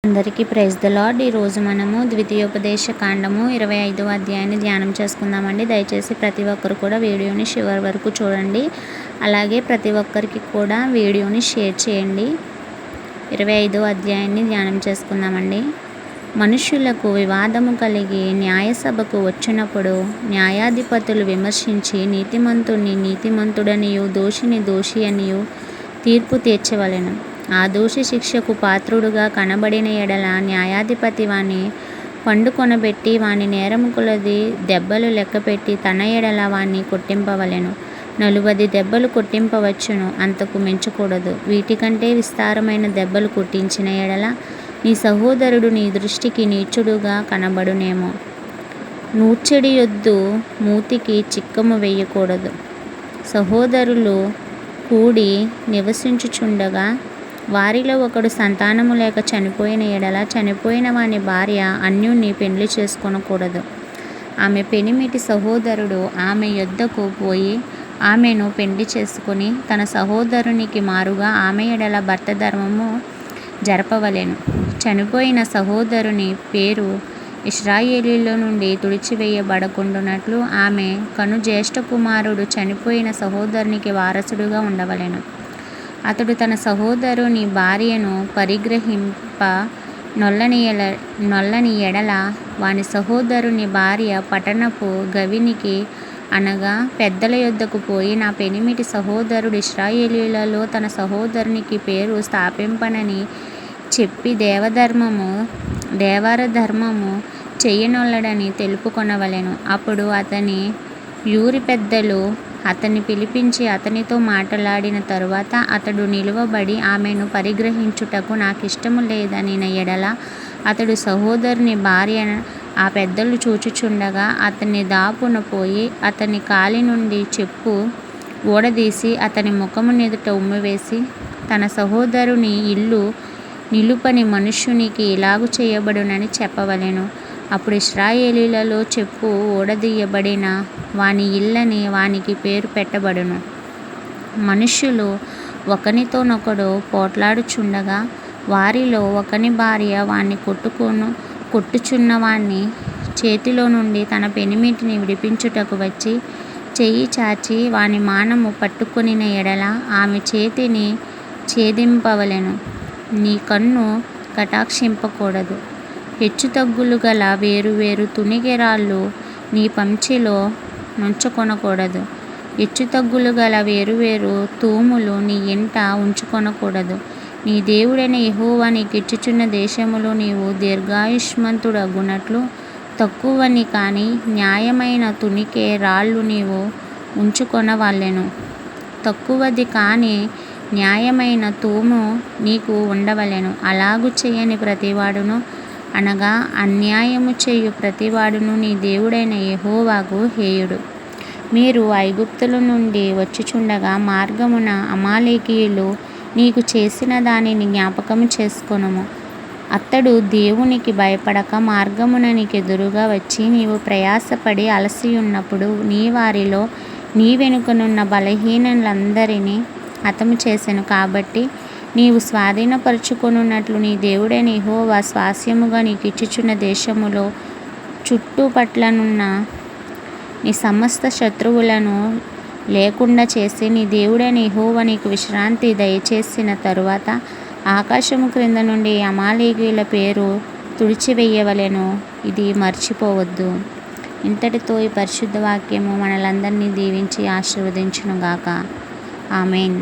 అందరికీ praise the lord. ఈరోజు మనము ద్వితీయోపదేశ కాండము 25వ అధ్యాయాన్ని ధ్యానం చేసుకుందామండి. దయచేసి ప్రతి ఒక్కరు కూడా వీడియోని చివరి వరకు చూడండి. అలాగే ప్రతి ఒక్కరికి కూడా వీడియోని షేర్ చేయండి. 25వ అధ్యాయాన్ని ధ్యానం చేసుకుందామండి. మనుష్యులకు వివాదము కలిగి న్యాయసభకు వచ్చినప్పుడు న్యాయాధిపతులు విమర్శించి నీతిమంతుణ్ణి నీతిమంతుడనియు దోషిని దోషి అనియు తీర్పు తీర్చవలెను. ఆ దోషి శిక్షకు పాత్రుడుగా కనబడిన ఎడల న్యాయాధిపతి వాని పండుకొనబెట్టి వాని నేరము కొలది దెబ్బలు లెక్కపెట్టి తన ఎడల వాణ్ణి కొట్టింపవలెను. 40 దెబ్బలు కొట్టింపవచ్చును, అంతకు మించకూడదు. వీటికంటే విస్తారమైన దెబ్బలు కొట్టించిన ఎడల నీ సహోదరుడు నీ దృష్టికి నీచుడుగా కనబడునేమో. నూర్చెడి యొద్దు మూతికి చిక్కము వేయకూడదు. సహోదరులు కూడి నివసించుచుండగా వారిలో ఒకడు సంతానము లేక చనిపోయిన ఎడల చనిపోయిన వాని భార్య అన్యుణ్ణి పెండ్లి చేసుకొనకూడదు. ఆమె పెనిమిటి సహోదరుడు ఆమె యొద్దకు పోయి ఆమెను పెండ్లి చేసుకొని తన సహోదరునికి మారుగా ఆమె ఎడల భర్త ధర్మము జరపవలెను. చనిపోయిన సహోదరుని పేరు ఇశ్రాయేలీయుల నుండి తుడిచివేయబడకుండునట్లు ఆమె కను జ్యేష్ఠ కుమారుడు చనిపోయిన సహోదరునికి వారసుడుగా ఉండవలెను. అతడు తన సహోదరుని భార్యను పరిగ్రహింప నొల్లని ఎడల వాని సహోదరుని భార్య పట్టణపు గవినికి అనగా పెద్దల యొద్దకు పోయి నా పెనిమిటి సహోదరుడు ఇశ్రాయేలీయులలో తన సహోదరునికి పేరు స్థాపింపనని చెప్పి దేవర ధర్మము చెయ్యనొల్లడని తెలుపుకొనవలెను. అప్పుడు అతని యూరి పెద్దలు అతన్ని పిలిపించి అతనితో మాట్లాడిన తరువాత అతడు నిలువబడి ఆమెను పరిగ్రహించుటకు నాకిష్టము లేదని ఎడల అతడు సహోదరుని భార్య ఆ పెద్దలు చూచుచుండగా అతన్ని దాపున పోయి అతని కాలి నుండి చెప్పు ఊడదీసి అతని ముఖము ఎదుట ఉమ్మివేసి తన సహోదరుని ఇల్లు నిలుపని మనుష్యునికి ఇలాగు చేయబడునని చెప్పవలెను. అప్పుడు ఇశ్రాయేలీయులలో చెప్పు ఊడదీయబడిన వాని ఇల్లని వానికి పేరు పెట్టబడును. మనుష్యులు ఒకనితోనొకడు పోట్లాడుచుండగా వారిలో ఒకని భార్య వాణ్ణి కొట్టుచున్న వాని చేతిలో నుండి తన పెనిమిటిని విడిపించుటకు వచ్చి చెయ్యి చాచి వాని మానము పట్టుకొనిన ఎడల ఆమె చేతిని ఛేదింపవలెను. నీ కన్ను కటాక్షింపకూడదు. హెచ్చుతగ్గులు గల వేరు తునిగెరాళ్ళు నీ పంచెలో నుంచుకొనకూడదు. హెచ్చుతగ్గులు గల వేరు తూములు నీ ఇంట ఉంచుకొనకూడదు. నీ దేవుడైన యెహోవా నీకిచ్చుచున్న దేశములో నీవు దీర్ఘాయుష్మంతుడగునట్లు తక్కువని కాని న్యాయమైన తునికే రాళ్ళు నీవు ఉంచుకొనవలెను. తక్కువది కాని న్యాయమైన తూము నీకు ఉండవలెను. అలాగు చేయని ప్రతివాడును అనగా అన్యాయము చేయు ప్రతివాడును నీ దేవుడైన యెహోవాకు హేయుడు. మీరు ఐగుప్తుల నుండి వచ్చుచుండగా మార్గమున అమాలేకీయులు నీకు చేసిన దానిని జ్ఞాపకము చేసుకొనుము. అతడు దేవునికి భయపడక మార్గమున నీకెదురుగా వచ్చి నీవు ప్రయాసపడి అలసియున్నప్పుడు నీ వారిలో నీ వెనుకనున్న బలహీనులందరినీ హతము చేసెను. కాబట్టి నీవు స్వాధీనపరచుకొనున్నట్లు నీ దేవుడైన యెహోవా స్వాస్యముగా నీకిచ్చుచున్న దేశములో చుట్టుపట్లనున్న నీ సమస్త శత్రువులను లేకుండా చేసి నీ దేవుడైన యెహోవా నీకు విశ్రాంతి దయచేసిన తరువాత ఆకాశము క్రింద నుండి అమాలేకీయుల పేరు తుడిచివేయవలెను. ఇది మర్చిపోవద్దు. ఇంతటితో ఈ పరిశుద్ధ వాక్యము మనలందరినీ దీవించి ఆశీర్వదించునుగాక. ఆమేన్.